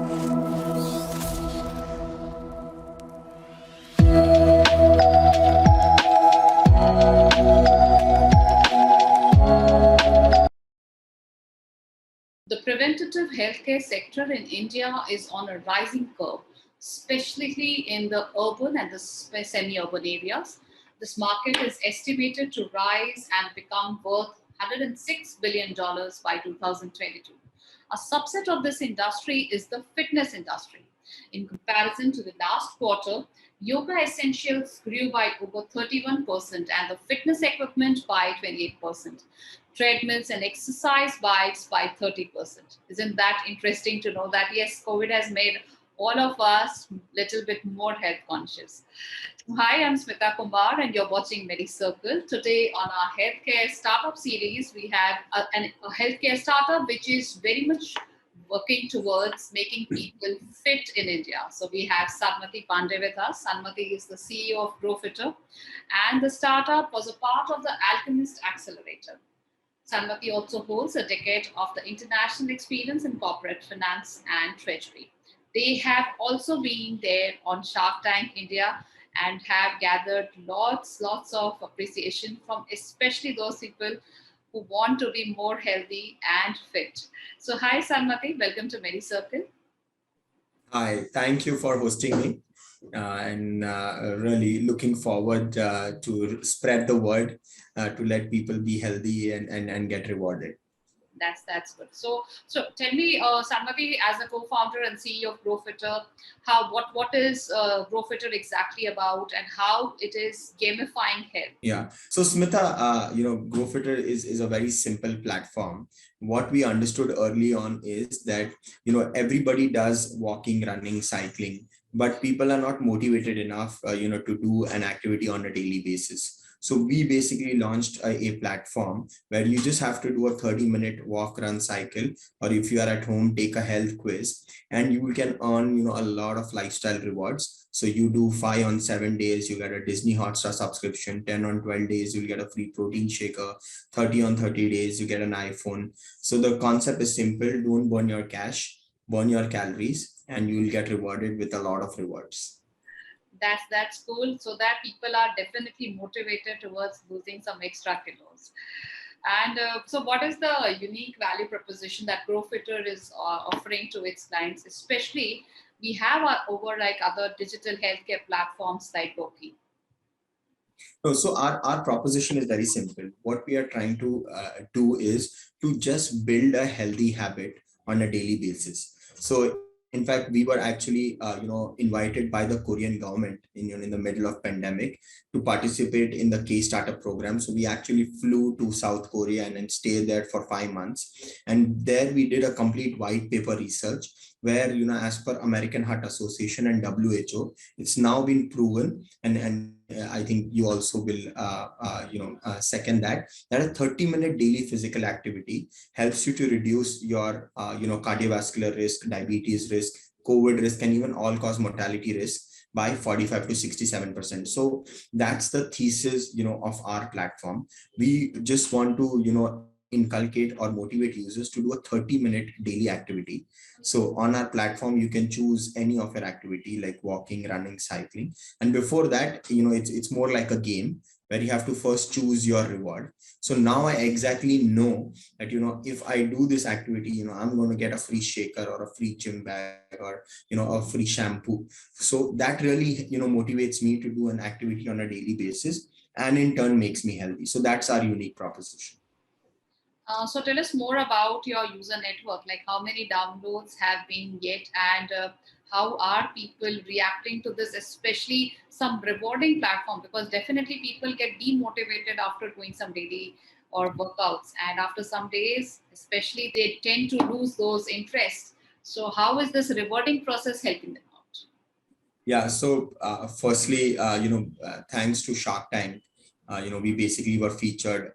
The preventative healthcare sector in India is on a rising curve, especially in the urban and the semi-urban areas. This market is estimated to rise and become worth $106 billion by 2022. A subset of this industry is the fitness industry. In comparison to the last quarter, yoga essentials grew by over 31% and the fitness equipment by 28%. Treadmills and exercise bikes by 30%. Isn't that interesting to know that yes, COVID has made all of us a little bit more health conscious. Hi, I'm Smita Kumar and you're watching Medicircle. Today on our healthcare startup series, we have a healthcare startup which is very much working towards making people fit in India. So we have Sanmati Pande with us. Sanmati is the CEO of Growfitter and the startup was a part of the Alchemist Accelerator. Sanmati also holds a decade of the international experience in corporate finance and treasury. They have also been there on Shark Tank India and have gathered lots of appreciation from especially those people who want to be more healthy and fit. So hi Sanmati, welcome to Medicircle. Hi, thank you for hosting me and really looking forward to spread the word to let people be healthy and get rewarded. That's good. So tell me, Sanmati, as a co-founder and CEO of Growfitter, what is Growfitter exactly about, and how it is gamifying health? Yeah. So Smita, Growfitter is a very simple platform. What we understood early on is that everybody does walking, running, cycling, but people are not motivated enough, to do an activity on a daily basis. So we basically launched a platform where you just have to do a 30-minute walk, run, cycle, or if you are at home, take a health quiz, and you can earn, a lot of lifestyle rewards. So you do 5 on 7 days, you get a Disney Hotstar subscription, 10 on 12 days, you'll get a free protein shaker, 30 on 30 days, you get an iPhone. So the concept is simple. Don't burn your cash, burn your calories, and you'll get rewarded with a lot of rewards. That's cool. So that people are definitely motivated towards losing some extra kilos. And so what is the unique value proposition that Growfitter is offering to its clients? Especially, we have over like other digital healthcare platforms like Boki. So our proposition is very simple. What we are trying to do is to just build a healthy habit on a daily basis. So in fact, we were actually, invited by the Korean government in the middle of pandemic to participate in the K Startup program. So we actually flew to South Korea and then stayed there for 5 months. And there we did a complete white paper research where, as per American Heart Association and WHO, it's now been proven, and I think you also will, second that a 30-minute daily physical activity helps you to reduce your, cardiovascular risk, diabetes risk, COVID risk, and even all-cause mortality risk by 45 to 67%. So that's the thesis, of our platform. We just want to, inculcate or motivate users to do a 30-minute daily activity. So on our platform, you can choose any of your activity like walking, running, cycling. And before that, it's more like a game where you have to first choose your reward. So now I exactly know that, if I do this activity, I'm going to get a free shaker or a free gym bag or, a free shampoo. So that really, motivates me to do an activity on a daily basis and in turn makes me healthy. So that's our unique proposition. So tell us more about your user network, like how many downloads have been yet, and how are people reacting to this, especially some rewarding platform, because definitely people get demotivated after doing some daily or workouts, and after some days, especially they tend to lose those interests. So how is this rewarding process helping them out? Yeah, so firstly, thanks to Shark Tank, we basically were featured,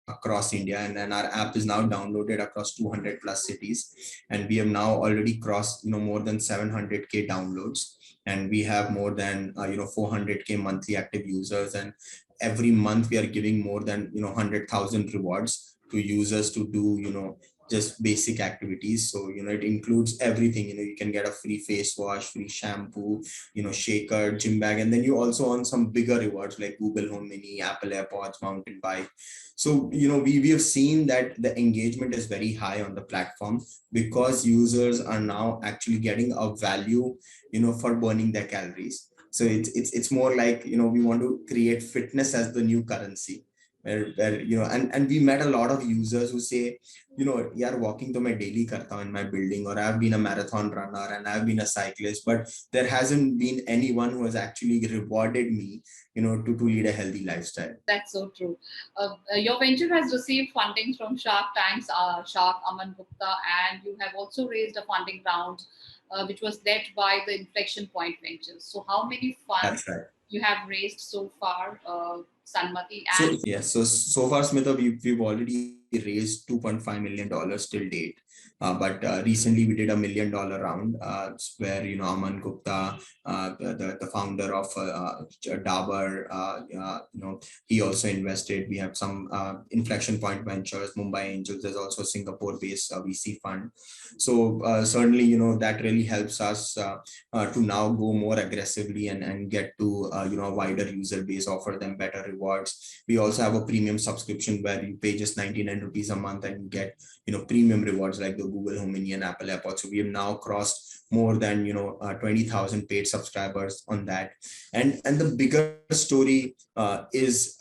across India, and then our app is now downloaded across 200 plus cities, and we have now already crossed more than 700k downloads, and we have more than 400k monthly active users, and every month we are giving more than 100,000 rewards to users to do just basic activities. So, it includes everything. You can get a free face wash, free shampoo, shaker, gym bag, and then you also earn some bigger rewards like Google Home Mini, Apple AirPods, mountain bike. So, we have seen that the engagement is very high on the platform because users are now actually getting a value, for burning their calories. So it's more like, we want to create fitness as the new currency, where and we met a lot of users who say, yeah, walking to my daily karta in my building, or I've been a marathon runner and I've been a cyclist, but there hasn't been anyone who has actually rewarded me, to lead a healthy lifestyle. That's so true. Your venture has received funding from Shark Tanks, Shark Aman Gupta, and you have also raised a funding round, which was led by the Inflection Point Ventures. So, how many funds That's right. you have raised so far, Sanmati? And So yes, so far, Smitha, we've already raised $2.5 million till date. But recently we did $1 million round, where Aman Gupta, the founder of Dabur, he also invested. We have some Inflection Point Ventures, Mumbai Angels. There's also a Singapore-based VC fund. So certainly, that really helps us to now go more aggressively and get to a wider user base, offer them better rewards. We also have a premium subscription where you pay just 99 rupees a month and you get premium rewards like the Google Home Mini and Apple AirPods. So we have now crossed more than 20,000 paid subscribers on that. And the bigger story is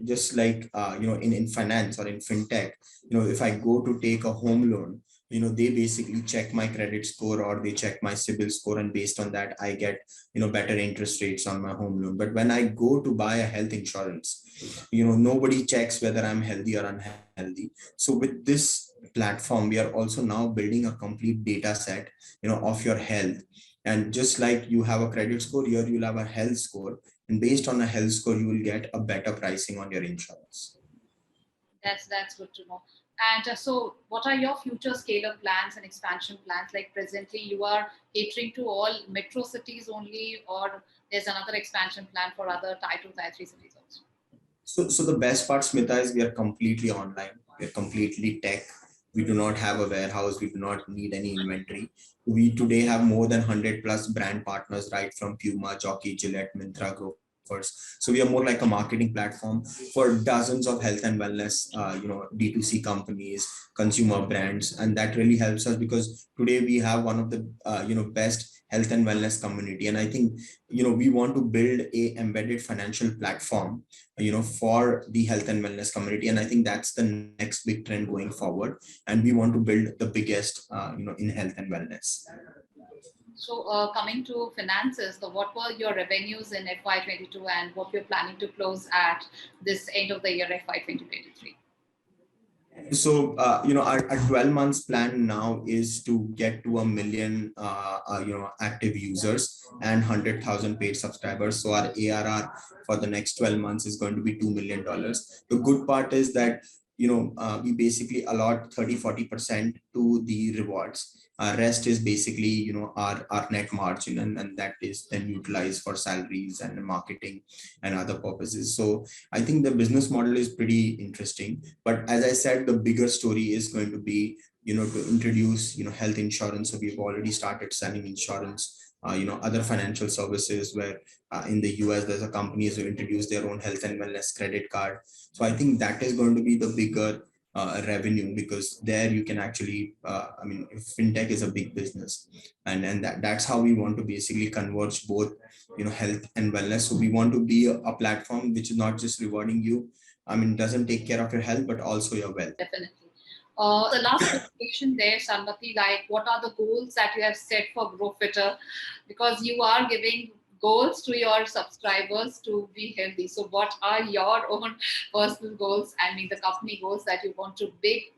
just like in finance or in fintech. If I go to take a home loan, they basically check my credit score or they check my CIBIL score, and based on that I get better interest rates on my home loan. But when I go to buy a health insurance, nobody checks whether I'm healthy or unhealthy. So with this platform, we are also now building a complete data set of your health. And just like you have a credit score, here you'll have a health score, and based on a health score you will get a better pricing on your insurance. that's good to know. And so, what are your future scale-up plans and expansion plans? Like presently, you are catering to all metro cities only, or there's another expansion plan for other Tier 2, Tier 3 cities also? So the best part, Smita, is we are completely online. We are completely tech. We do not have a warehouse. We do not need any inventory. We today have more than 100 plus brand partners, right from Puma, Jockey, Gillette, Myntra, Grofers. So we are more like a marketing platform for dozens of health and wellness, D2C companies, consumer brands, and that really helps us because today we have one of the best health and wellness community. And I think we want to build a embedded financial platform for the health and wellness community, and I think that's the next big trend going forward, and we want to build the biggest in health and wellness. So, coming to finances, what were your revenues in FY22 and what you're planning to close at this end of the year FY 2023? So our 12 months plan now is to get to 1 million active users and 100,000 paid subscribers. So our ARR for the next 12 months is going to be $2 million. The good part is that we basically allot 30-40% to the rewards. Rest is basically our net margin, and that is then utilized for salaries and marketing and other purposes. So I think the business model is pretty interesting. But as I said, the bigger story is going to be, to introduce, health insurance. So we've already started selling insurance, other financial services where in the US, there's a companies who introduced their own health and wellness credit card. So I think that is going to be the bigger revenue, because there you can actually, fintech is a big business, and that's how we want to basically converge both, health and wellness. So we want to be a platform which is not just rewarding you, doesn't take care of your health, but also your wealth. Definitely. The last question there, Sanmati, like what are the goals that you have set for Growfitter? Because you are giving goals to your subscribers to be healthy. So what are your own personal goals? I mean, the company goals that you want to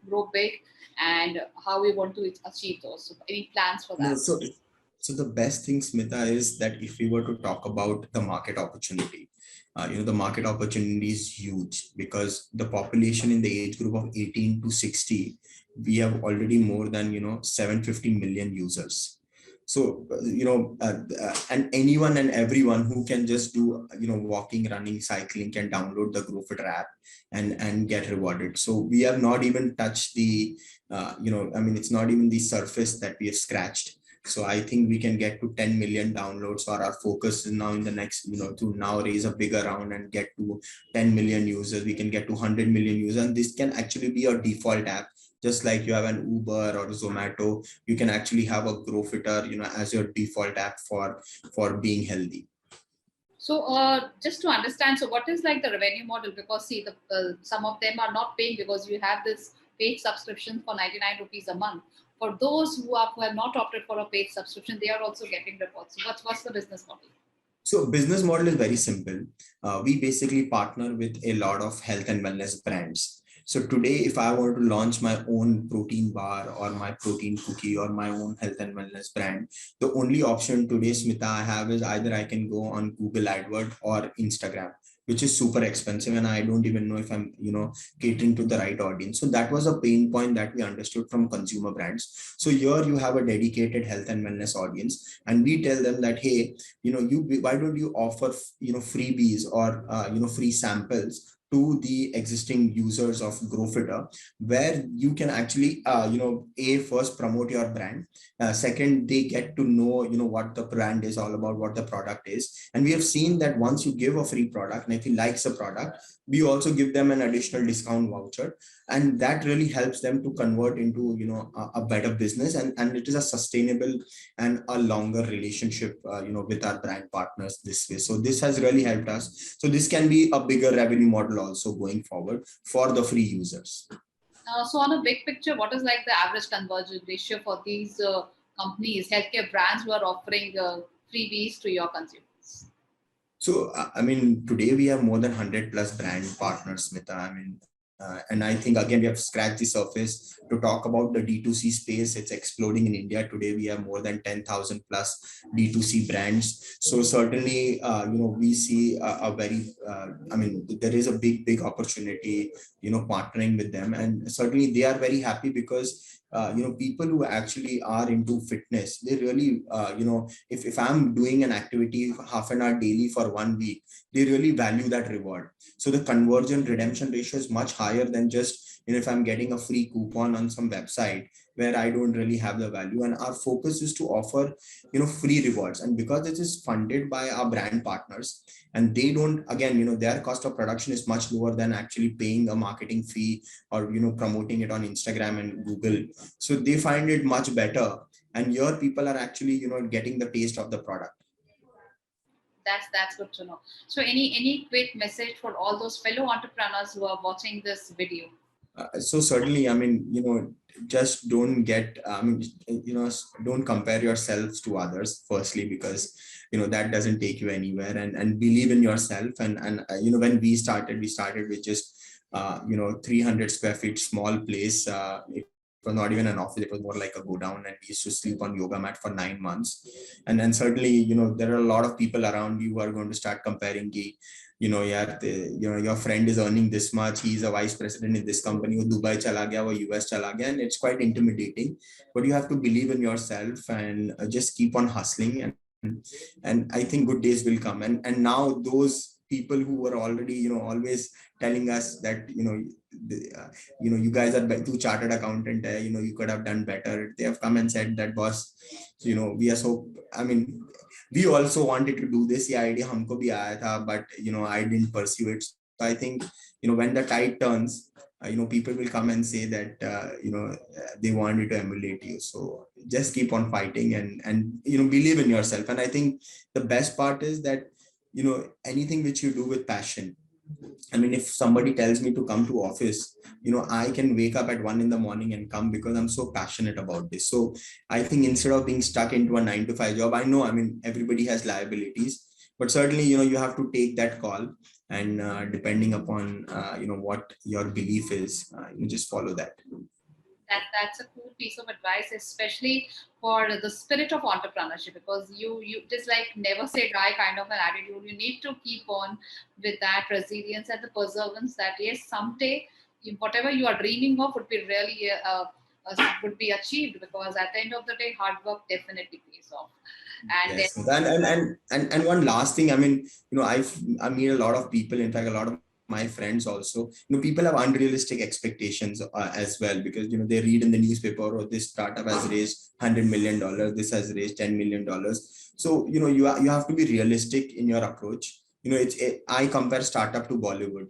grow big, and how we want to achieve those. So any plans for No, that? so the best thing, Smita, is that if we were to talk about the market opportunity, the market opportunity is huge because the population in the age group of 18 to 60, we have already more than 750 million users. So and anyone and everyone who can just do walking, running, cycling can download the Growfitter app and get rewarded. So we have not even touched the it's not even the surface that we have scratched. So I think we can get to 10 million downloads, or our focus is now in the next, to now raise a bigger round and get to 10 million users. We can get to 100 million users, and this can actually be your default app. Just like you have an Uber or Zomato, you can actually have a Growfitter, as your default app for being healthy. So just to understand, so what is like the revenue model? Because see, some of them are not paying because you have this paid subscription for 99 rupees a month. For those who have not opted for a paid subscription, they are also getting reports. So what's the business model? So business model is very simple. We basically partner with a lot of health and wellness brands. So today, if I were to launch my own protein bar or my protein cookie or my own health and wellness brand, the only option today, Smita, I have is either I can go on Google AdWords or Instagram, which is super expensive, and I don't even know if I'm, catering to the right audience. So that was a pain point that we understood from consumer brands. So here you have a dedicated health and wellness audience, and we tell them that, hey, why don't you offer freebies or free samples to the existing users of Growfitter, where you can actually a first promote your brand, second they get to know what the brand is all about, what the product is. And we have seen that once you give a free product, and if he likes the product, we also give them an additional discount voucher, and that really helps them to convert into a better business, and it is a sustainable and a longer relationship with our brand partners this way. So this has really helped us. So this can be a bigger revenue model also going forward for the free users. So on a big picture, what is like the average conversion ratio for these companies, healthcare brands who are offering freebies to your consumers? So, I mean, today we have more than 100 plus brand partners, Smita. I mean, and I think again, we have scratched the surface to talk about the D2C space. It's exploding in India. Today, we have more than 10,000 plus D2C brands. So certainly, we see a very, there is a big opportunity, partnering with them. And certainly they are very happy because people who actually are into fitness, they really if I'm doing an activity half an hour daily for 1 week, they really value that reward. So the conversion redemption ratio is much higher than just if I'm getting a free coupon on some website where I don't really have the value. And our focus is to offer free rewards, and because it is funded by our brand partners, and they don't, again, their cost of production is much lower than actually paying a marketing fee or promoting it on Instagram and Google. So they find it much better, and your people are actually getting the taste of the product. That's good to know. So any quick message for all those fellow entrepreneurs who are watching this video? So certainly, I mean, just don't get, don't compare yourselves to others, firstly, because that doesn't take you anywhere, and believe in yourself. And when we started with just 300 square feet small place. It was not even an office, it was more like a go down, and we used to sleep on yoga mat for 9 months. And then certainly, there are a lot of people around you who are going to start comparing the, yeah, your friend is earning this much, he's a vice president in this company, or Dubai chala gaya, or US chala gaya, and it's quite intimidating. But you have to believe in yourself and just keep on hustling, and I think good days will come. And now those people who were already always telling us that you guys are too chartered accountant, you could have done better, they have come and said that, boss, we are so, I mean, we also wanted to do this, yeah, idea humko bhi aaya tha, but I didn't pursue it. So I think when the tide turns, people will come and say that they wanted to emulate you. So just keep on fighting, and believe in yourself. And I think the best part is that anything which you do with passion, I mean, if somebody tells me to come to office, I can wake up at 1 in the morning and come because I'm so passionate about this. So I think instead of being stuck into a 9 to 5 job, I know, I mean, everybody has liabilities, but certainly, you have to take that call, and depending upon, what your belief is, you just follow that. That's a cool piece of advice, especially for the spirit of entrepreneurship, because you just like never say die kind of an attitude. You need to keep on with that resilience and the perseverance that yes, someday whatever you are dreaming of would be really would be achieved, because at the end of the day, hard work definitely pays off. And then Yes, and one last thing. I mean, I meet a lot of people. In fact, a lot of my friends also. People have unrealistic expectations as well, because they read in the newspaper, or this startup has raised $100 million, this has raised $10 million. So you have to be realistic in your approach. I compare startup to Bollywood.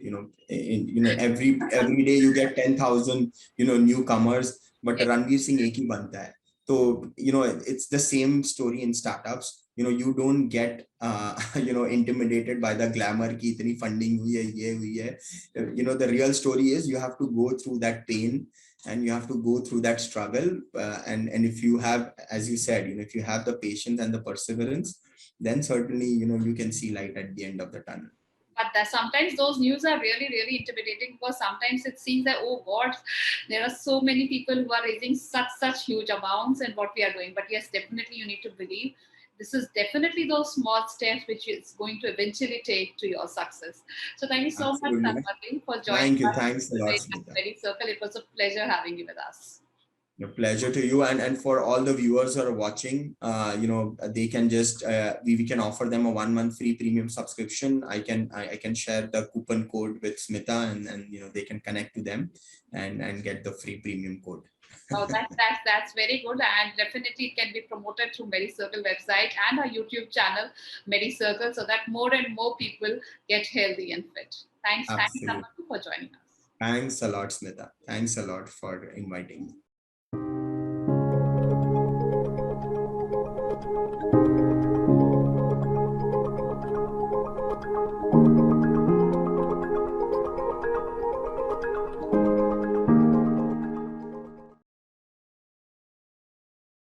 Every day you get 10,000 newcomers, but Ranveer Singh ek hi banta hai. So, it's the same story in startups. You don't get, intimidated by the glamour ki itni funding hui hai, ye hui hai. The real story is you have to go through that pain, and you have to go through that struggle. And if you have, as you said, if you have the patience and the perseverance, then certainly, you can see light at the end of the tunnel. but sometimes those news are really, really intimidating, because sometimes it seems that, oh God, there are so many people who are raising such huge amounts, and what we are doing. But yes, definitely you need to believe this is definitely those small steps which is going to eventually take to your success. So thank you so much, Absolutely. Sanmati, for joining Thank you. us Thanks a lot, today at Smita. Medicircle. It was a pleasure having you with us. A pleasure to you, and for all the viewers who are watching, they can just we can offer them a 1 month free premium subscription. I can share the coupon code with Smita, and they can connect to them and get the free premium code. Oh, that's very good, and definitely it can be promoted through Medicircle website and our YouTube channel, Medicircle, so that more and more people get healthy and fit. Thanks, Absolutely. Sanmati, for joining us. Thanks a lot, Smita. Thanks a lot for inviting me.